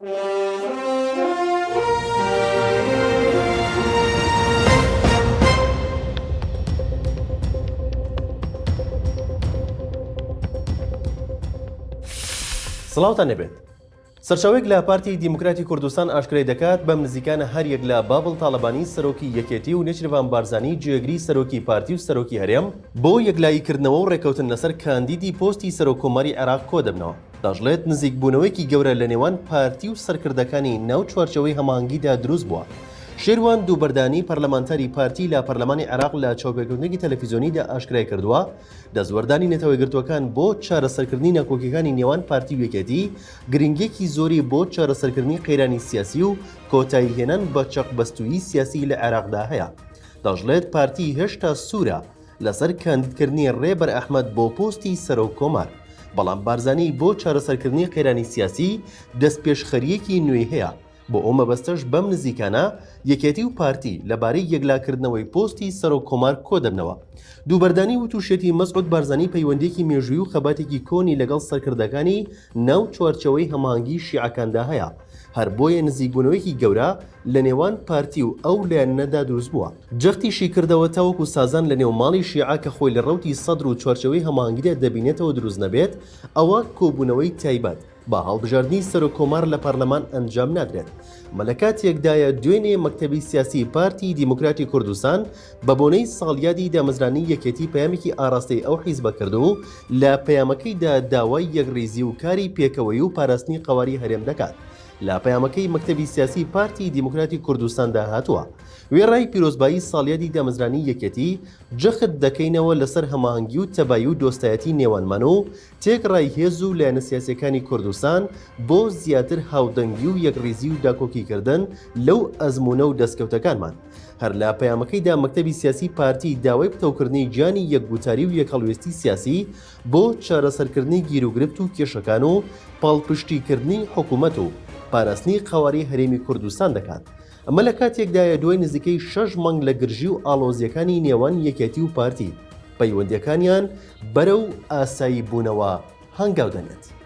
سڵاوتان نەبێت. سەرچاوێک لە پارتی دیموکراتی کوردستان ئاشکرای دەکات بەم نزیکانە هەر یەک لە بابڵ تاڵەبانی سەرۆکی یەکێتی و نێچروان بارزانی جێگری سەرۆکی پارتی و سەرۆکی هەرێم بۆ یەکلاییکردنەوە و ڕێکەوتن لەسەر کاندیدی پۆستی سەرۆکۆماری عێراق کۆ دەبنەوە. دەژڵێت نزیک بوونەوەیکی گەورە لە نێوان پارتی و سەرکردەکانی ناو چوارچەوەی هەماهەنگیدا دروست بووە. شێروان دووبەردانی پەرلەمانتاری پارتی لە پەرلەمانی عێراق لە چاوپێکەوتنێکی تەلەڤیزیۆنیدا ئاشکرای کردووە دەستوەردانی نەتەوەی گرتوەکان بۆ چارەسەرکردنی نەکۆکیەکانی نێوان پارتی و یەکێتی گرنگێکی زۆری بۆ چارەسەرکردنی قەیرانی سیاسی و کۆتاییهێنان بە چەقبەستوویی سیاسی لە عێراقدا هەیە. دەژڵێت پارتی هێشتا سوورە لەسەر کاندیدکردنی ڕێبەر ئەحمەد بۆ پۆستی سەرۆکۆمار، بەڵام بارزانی بۆ چارەسەرکردنی قەیرانی سیاسی دەستپێشخەریەکی نوێی هەیە. بۆ ئەو مەبەستەش بەم نزیکانە یەکێتی و پارتی لەبارەی یەکلاکردنەوەی پۆستی سەرۆکۆمار کۆ دەبنەوە. دووبەردانی و تووشێتی مەسعود بارزانی پەیوەندێکی مێژووی و خەباتێکی کۆنی لەگەڵ سەرکردەکانی ناو چوارچەوەی هەماهەنگی شیعەکاندا هەیە. هەر بۆیە نزیکبوونەوەیکی گەورە لە نێوان پارتی و ئەو لایەنەدا دروست بووە. جەختیشی کردەوە تاوەکو سازان لە نێو ماڵی شیعە کە خۆی لە ڕەوتی سەدر و چوارچەوەی هەماهەنگیدا دەبینێتەوە دروست نەبێت، ئەوە کۆبوونەوەی تایبەت با هەڵبژاردننی سەرۆکۆمار لە پەرلەمان ئەنجام نادرێت. مەلەکاتێکدایە دوێنێ مەکتەبی سیاسی پارتی دیموکراتی کوردستان بە بۆنەی ساڵیادی دامەزرانی یەکێتی پەیامێکی ئاراستەی ئەو حیزبە کرد و لە پەیامەکەیدا داوای یەکڕێزی و کاری پێکەوەی و پاراستنی قەواری هەرێم دەکات. لە پەیامەکەی مەکتەبی سیاسی پارتی دیموکراتی کوردستاندا هاتووە. وێڕای پیرۆزبایی ساڵیادی دامەزرانی یەکێتی جەخت دەکەینەوە لەسەر هەماهەنگی و تەبایی و دۆستایەتی نێوانمان و تێکڕای هێز و لایەنە سیاسیەکانی کوردستان بۆ زیاتر هاودەنگی و یەکڕێزی و داکۆکیکردن لەو ئەزمونە و دەستکەوتەکانمان. هەر لە پەیامەکەیدا مەکتەبی سیاسی پارتی داوای پتەوکردنی گیانی یەکگوتاری و یەکهەڵوێستی سیاسی بۆ چارەسەرکردنی گیرروگرفت و کێشەکان و پاڵپشتیکردنی حکوومەت و پاراستنی قەواری هەرێمی کوردستان دەکات. ئەمە لە کاتێکدایە دوای نزیکەی 6 مانگ لە گرژی و ئاڵۆزیەکانی نێوان یەکێتی و پارتی پەیوەندیەکانیان بەرەو ئاسایی بوونەوە هەنگاو دەنێت.